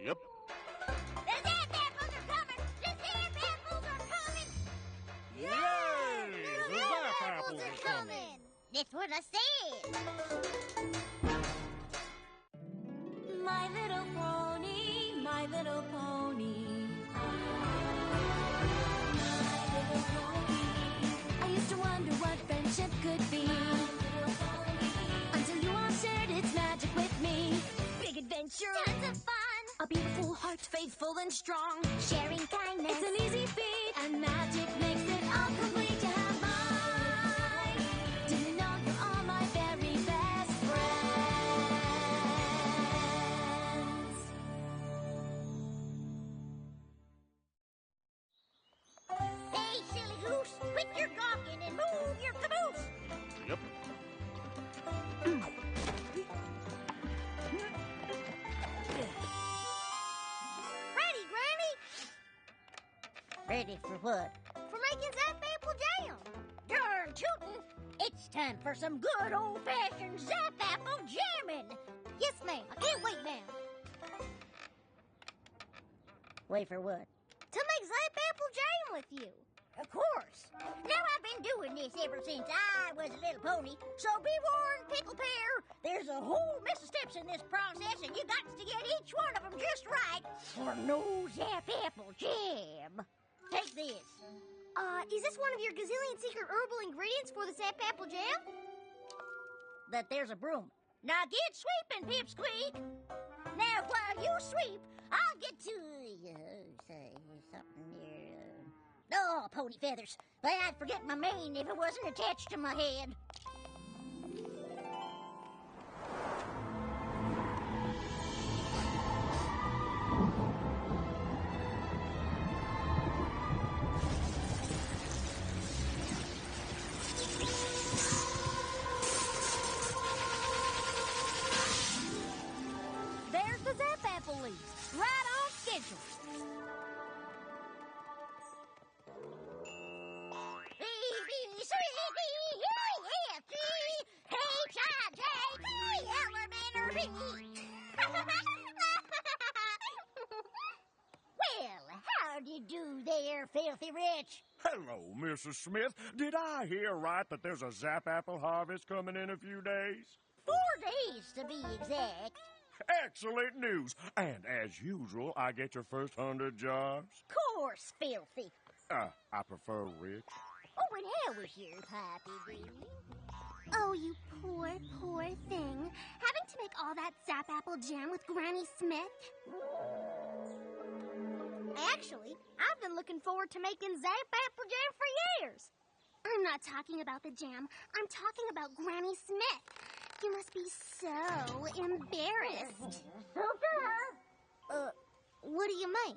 Yep. The zap apples are coming! The zap apples are coming! Yay! The zap apples are coming! That's what I said! My little pony, my little pony. My little pony. I used to wonder what friendship could be. Until you all shared its magic with me. Big adventure. Tons of fun! A beautiful heart, faithful and strong. Sharing kindness. It's an easy feat, and magic makes it all complete to have mine. Do you know you're all my very best friends? Hey, silly goose, quit your gawking and move your caboose! Yep. Ready, Granny? Ready for what? For making zap apple jam. Darn tootin'! It's time for some good old-fashioned zap apple jamming. Yes, ma'am. I can't wait now. Wait for what? To make zap apple jam with you. Of course. Now, I've been doing this ever since I was a little pony, so be warned, Pickle Pear. There's a whole mess of steps in this process, and you got to get each one of them just right for no zap apple jam. Take this. Is this one of your gazillion secret herbal ingredients for the zap apple jam? That there's a broom. Now get sweeping, Pipsqueak. Now, while you sweep, I'll get to, say something here. Oh, pony feathers. I'd forget my mane if it wasn't attached to my head. There's the zap apple leaves, right on schedule. Well, how do you do there, filthy rich? Hello, Mrs. Smith. Did I hear right that there's a zap apple harvest coming in a few days? 4 days, to be exact. Excellent news. And as usual, I get your first 100 jars. Course, filthy. I prefer rich. Oh, and how was your poppy, baby? Oh, you poor, poor thing. Having to make all that zap apple jam with Granny Smith? Actually, I've been looking forward to making zap apple jam for years. I'm not talking about the jam. I'm talking about Granny Smith. You must be so embarrassed. What do you mean?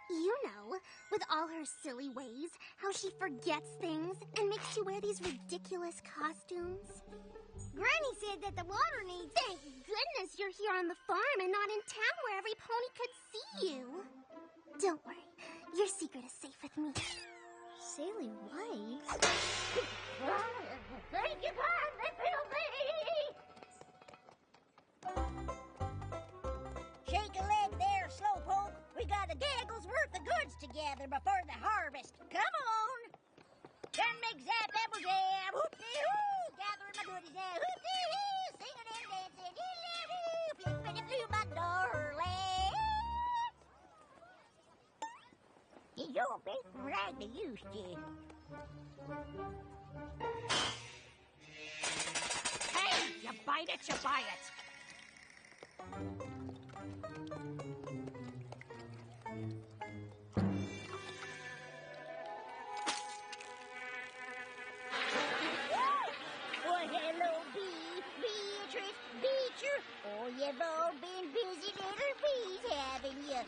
You know, with all her silly ways, how she forgets things and makes you wear these ridiculous costumes. Granny said that the water needs... Thank goodness you're here on the farm and not in town where every pony could see you. Don't worry, your secret is safe with me. Silly ways? Thank you kindly, filthy! Shake a leg there, slowpoke. We got a gaggle's worth of goods to gather before the harvest. Come on! Gonna make zap apple jam. Hoop-dee-hoo! Gathering my goodies now. Hoop-dee-hoo! Singing and dancing. Hee-hoo! Flippity-floo, my darling. You don't be like they used to. Hey, you bite it, you buy it. Well, hello, Beatrice, Beecher. Oh, you've all been busy little bees, haven't you?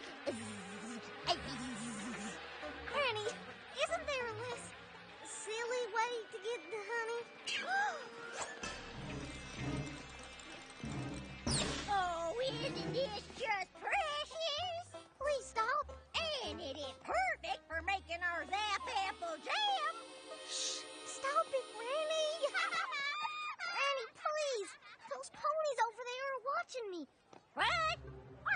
Granny, isn't there a less silly way to get the honey? Oh, isn't this just precious? Please stop. And it is perfect for making our zap apple jam. Shh, stop it, Granny. Granny, please. Those ponies over there are watching me. What?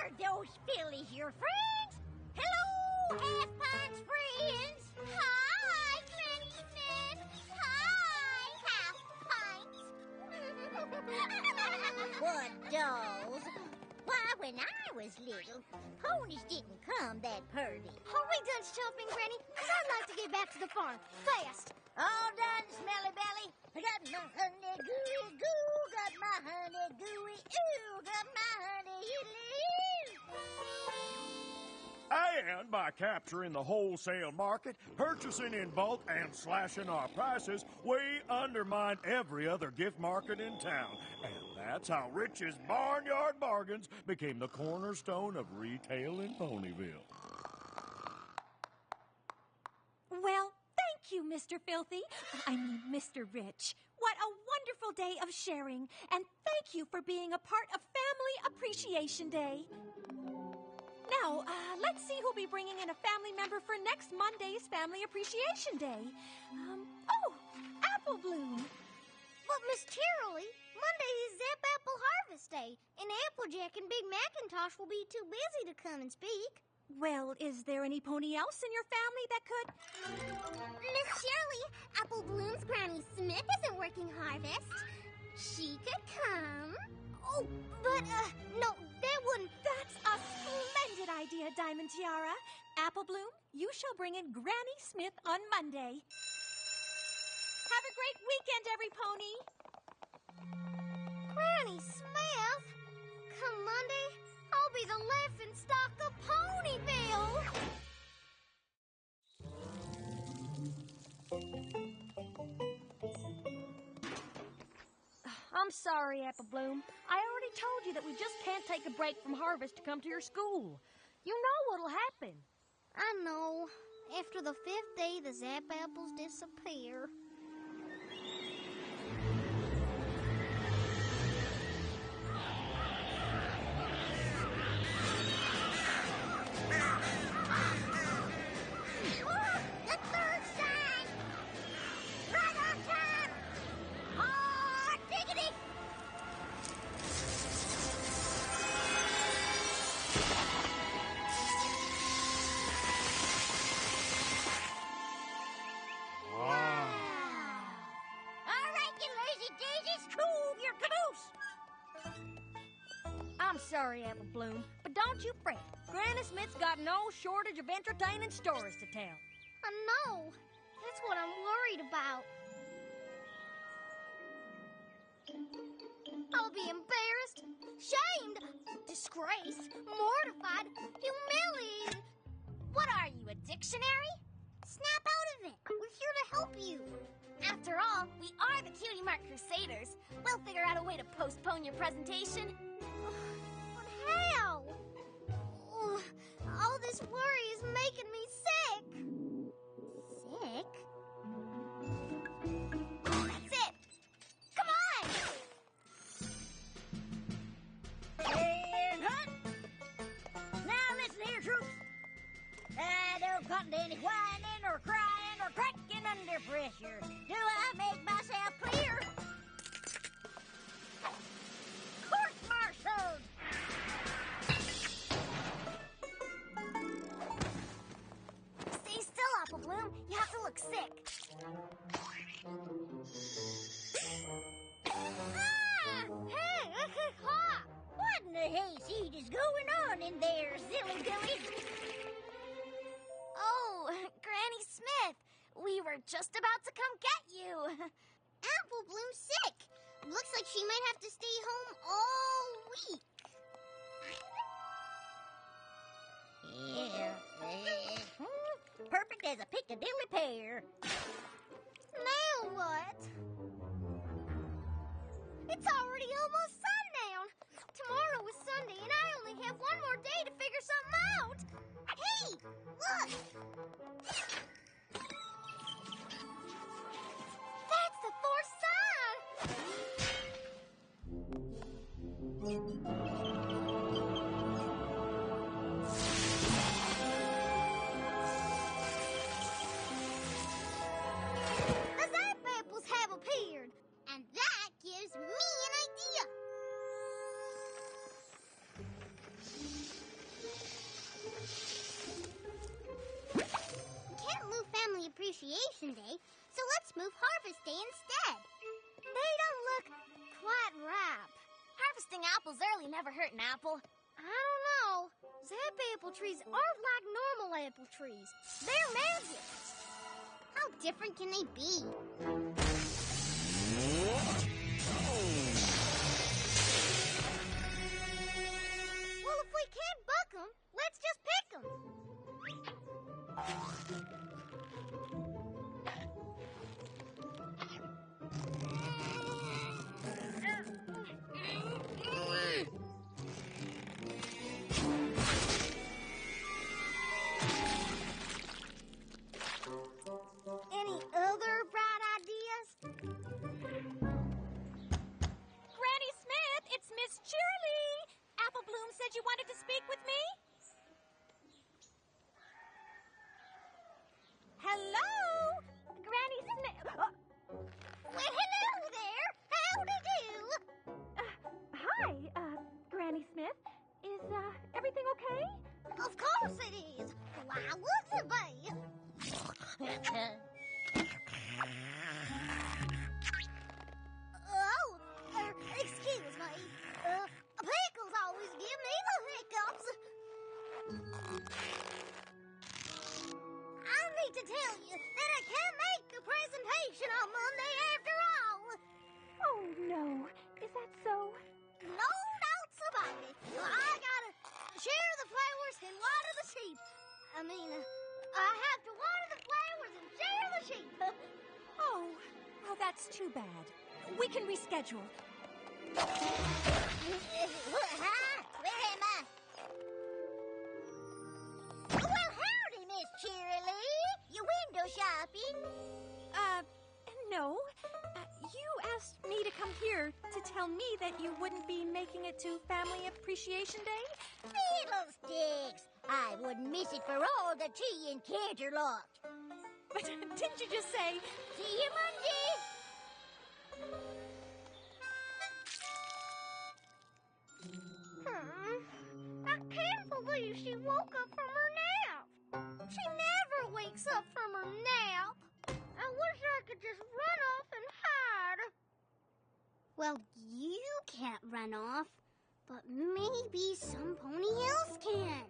Are those fillies your your friends. Hello, half-pints friends. Hi, Granny Smith. Hi, half-pints. What dolls? Why, when I was little, ponies didn't come that purty. Are we done shopping, Granny? 'Cause I'd like to get back to the farm. Fast. All done, smelly belly. I got my honey gooey goo, got my honey gooey ooh, got my honey And by capturing the wholesale market, purchasing in bulk, and slashing our prices, we undermine every other gift market in town. And that's how Rich's Barnyard Bargains became the cornerstone of retail in Ponyville. Well, thank you, Mr. Filthy. I mean, Mr. Rich. What a wonderful day of sharing. And thank you for being a part of Family Appreciation Day. Now, let's see who'll be bringing in a family member for next Monday's Family Appreciation Day. Apple Bloom. But, Miss Cheerilee, Monday is Zap Apple Harvest Day, and Applejack and Big Macintosh will be too busy to come and speak. Well, is there any pony else in your family that could? Miss Cheerilee, Apple Bloom's Granny Smith isn't working harvest. She could come. Oh, but, no, that wouldn't... That's a splendid idea, Diamond Tiara. Apple Bloom, you shall bring in Granny Smith on Monday. Have a great weekend, every pony. Granny Smith? Come Monday, I'll be the laughing stock of Ponyville. I'm sorry, Apple Bloom. I already told you that we just can't take a break from harvest to come to your school. You know what'll happen. I know. After the 5th day, the Zap Apples disappear. The third sign! Right on time! Hot diggity! All right, you lazy daisies, cool your caboose! I'm sorry, Apple Bloom, but don't you fret. Granny Smith's got no shortage of entertaining stories to tell. I know. That's what I'm worried about. I'll be embarrassed, shamed, disgraced, mortified, humiliated. What are you, a dictionary? Snap out of it. We're here to help you. After all, we are the Cutie Mark Crusaders. We'll figure out a way to postpone your presentation. But how? All this worry is making me sick. Sick? That's it. Come on! And hut! Now listen here, troops. I don't come to any whining or crying or cracking under pressure. Do I make myself clear? Court-martialed! Stay still, Apple Bloom. You have to look sick. Hey, ha! What in the hayseed is going on in there, silly Billy? Oh, Granny Smith. We were just about to come get you. Apple Bloom's sick. Looks like she might have to stay home all week. Yeah. Perfect as a Piccadilly pear. Now what? It's already almost sundown. Tomorrow is Sunday, and I only have one more day to figure something out. Hey, look! That's the fourth The Zap Apples have appeared, and that gives me an idea. Harvesting apples early never hurt an apple. I don't know. Zap apple trees aren't like normal apple trees. They're magic. How different can they be? Well, if we can't buck them, let's just pick them. Any other bright ideas? Granny Smith, it's Miss Cheerily. Apple Bloom said you wanted to speak with me. Hello? Granny Smith. Well, hello there. Howdy do. Hi, Granny Smith. Is, everything okay? Of course it is. Why wouldn't it be? Excuse me. Pickles always give me the hiccups. I need to tell you that I can't make a presentation on Monday after all. Oh, no. Is that so? No doubts about it. I gotta share the flowers and water the sheep. I mean, I have to water the flowers and share the sheep. Oh, well, that's too bad. We can reschedule. Hi, where am I? Well, howdy, Miss Cheerily. You window shopping? No. You asked me to come here to tell me that you wouldn't be making it to Family Appreciation Day? Fiddlesticks! I wouldn't miss it for all the tea and Canterlot. But didn't you just say... See you Monday! I can't believe she woke up from her nap. She never wakes up from her nap. I wish I could just run off and hide. Well, you can't run off, but maybe some pony else can.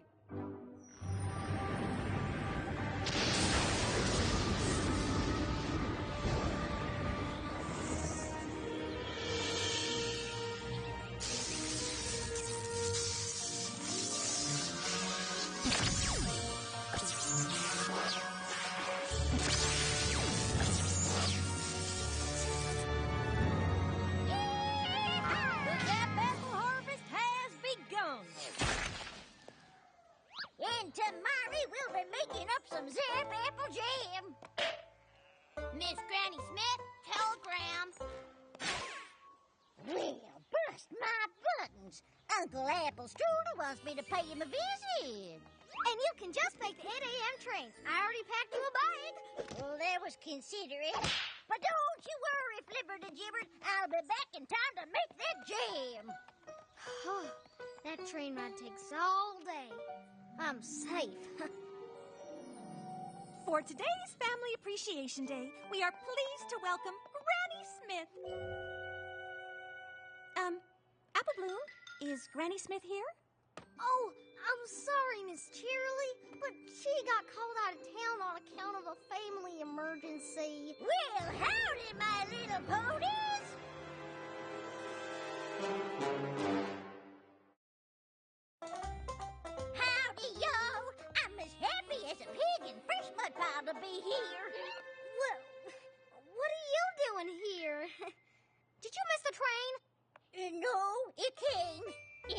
The Zap Apple harvest has begun. And tomorrow we'll be making up some Zap Apple jam. Miss Granny Smith, telegram. Well, bust my buttons. Uncle Apple Strudel wants me to pay him a visit. And you can just make the 8 a.m. train. I already packed you a bag. Well, that was considerate. But don't you worry, Flipper the Gibber. I'll be back in time to make that jam. That train ride takes all day. I'm safe. For today's Family Appreciation Day, we are pleased to welcome Granny Smith. Apple Bloom, is Granny Smith here? Oh, I'm sorry, Miss Cheerily, but she got called out of town on account of a family emergency. Well, howdy, my little ponies! Howdy, y'all! I'm as happy as a pig in fresh mud pile to be here. Well, what are you doing here? Did you miss the train? No, it came.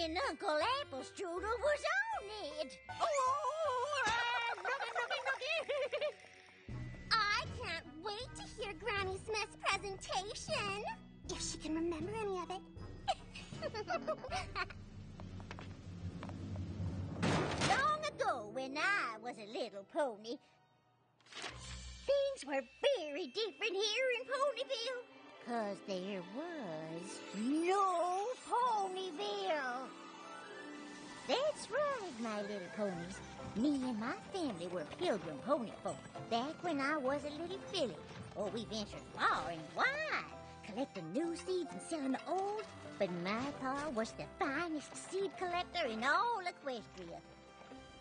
And Uncle Apple Strudel was on it. I can't wait to hear Granny Smith's presentation, if she can remember any of it. Long ago, when I was a little pony, things were very different here in Ponyville. 'Cause there was no Ponyville. That's right, my little ponies. Me and my family were pilgrim pony folk back when I was a little filly. Oh, we ventured far and wide, collecting new seeds and selling the old, but my pa was the finest seed collector in all Equestria.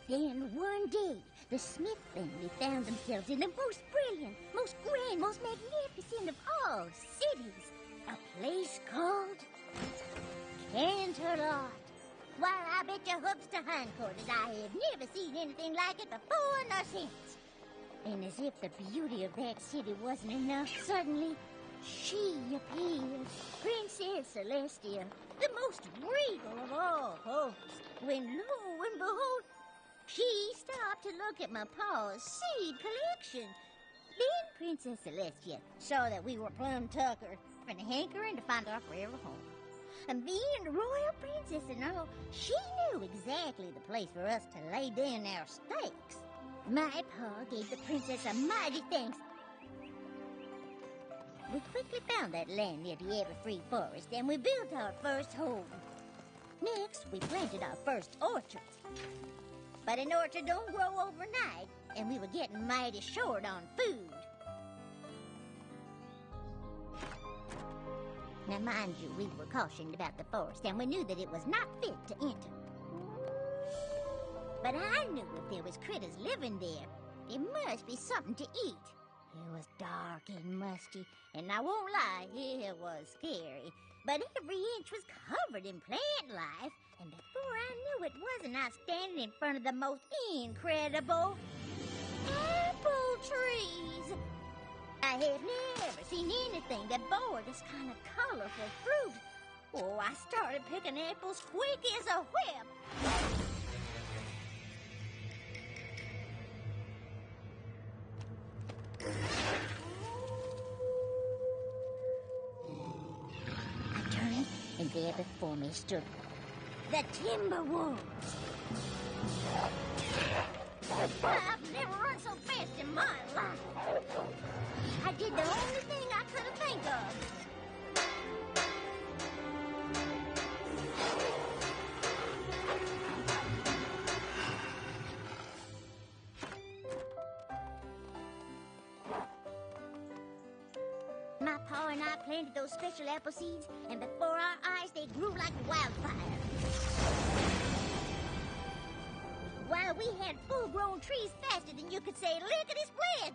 Then one day, the Smith family found themselves in the most brilliant, most grand, most magnificent of all cities. A place called Canterlot. Why, I bet your hooks to hindquarters I have never seen anything like it before nor since. And as if the beauty of that city wasn't enough, suddenly she appeared, Princess Celestia, the most regal of all hosts, when lo and behold, she stopped to look at my pa's seed collection. Then Princess Celestia saw that we were plumb tuckered and hankering to find our forever home. And being the royal princess and all, she knew exactly the place for us to lay down our stakes. My pa gave the princess a mighty thanks. We quickly found that land near the Everfree Forest, and we built our first home. Next, we planted our first orchards. But an orchard don't grow overnight, and we were getting mighty short on food. Now, mind you, we were cautioned about the forest, and we knew that it was not fit to enter. But I knew if there was critters living there must be something to eat. It was dark and musty, and I won't lie, it was scary. But every inch was covered in plant life, and before I knew it, wasn't I standing in front of the most incredible apple trees? I have never seen anything that bore this kind of colorful fruit. Oh, I started picking apples quick as a whip. I turned, and there before me stood the timber wolves. I've never run so fast in my life. I did the only thing I could think of. My pa and I planted those special apple seeds, and before our eyes they grew like wildfire. While we had full-grown trees faster than you could say lickety-split.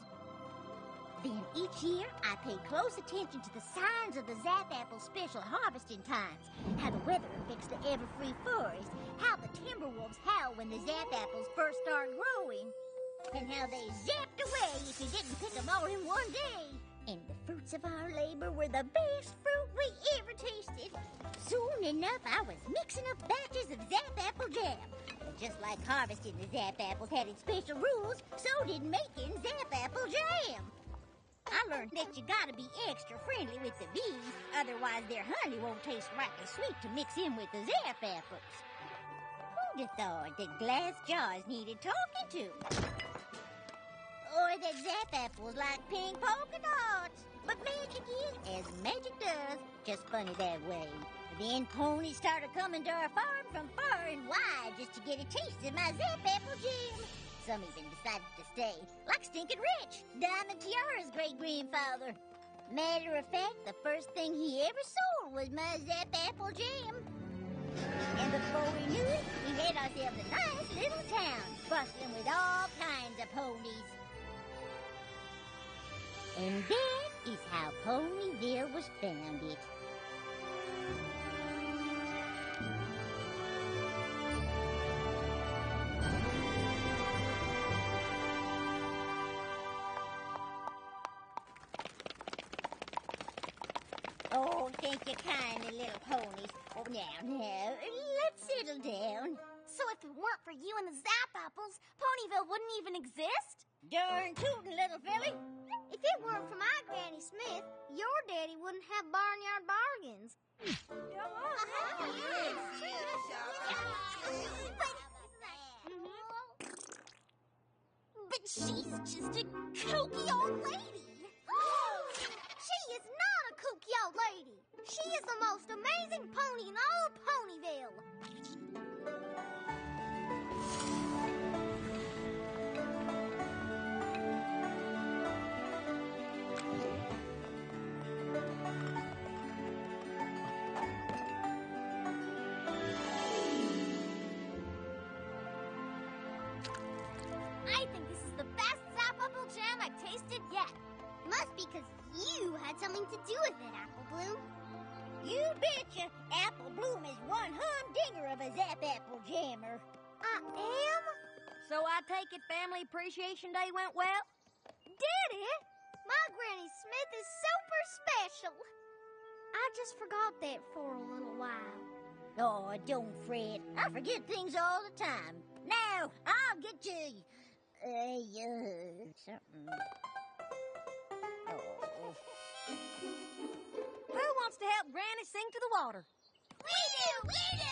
Then each year, I paid close attention to the signs of the Zap Apple special harvesting times, how the weather affects the Everfree Forest, how the timber wolves howl when the Zap Apples first start growing, and how they zapped away if you didn't pick them all in one day. And the fruits of our labor were the best fruit we ever tasted. Soon enough, I was mixing up batches of Zap Apple jam. But just like harvesting the Zap Apples had its special rules, so did making Zap Apple jam. I learned that you gotta be extra friendly with the bees, otherwise their honey won't taste right and sweet to mix in with the Zap Apples. Who'd have thought that glass jars needed talking to? Or that Zap Apples like pink polka dots. But magic is as magic does, just funny that way. Then ponies started coming to our farm from far and wide just to get a taste of my Zap Apple jam. Some even decided to stay, like Stinkin' Rich, Diamond Tiara's great-grandfather. Matter of fact, the first thing he ever sold was my Zap Apple jam. And before we knew it, we had ourselves a nice little town, bustling with all kinds of ponies. And that is how Ponyville was founded. Oh, thank you kindly, little ponies. Oh, now, let's settle down. So if it weren't for you and the Zap Apples, Ponyville wouldn't even exist? Darn tootin', little filly. If it weren't for my Granny Smith, your daddy wouldn't have barnyard bargains. But she's just a kooky old lady. She is not a kooky old lady. She is the most amazing pony in all Ponyville. had something to do with it, Apple Bloom. You betcha. Apple Bloom is one humdinger of a Zap Apple Jammer. I am? So I take it Family Appreciation Day went well? Did it? My Granny Smith is super special. I just forgot that for a little while. Oh, don't fret. I forget things all the time. Now, I'll get you... something... Oh. Who wants to help Granny sing to the water? We do!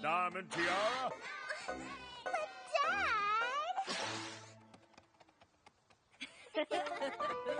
Diamond Tiara? But, Dad...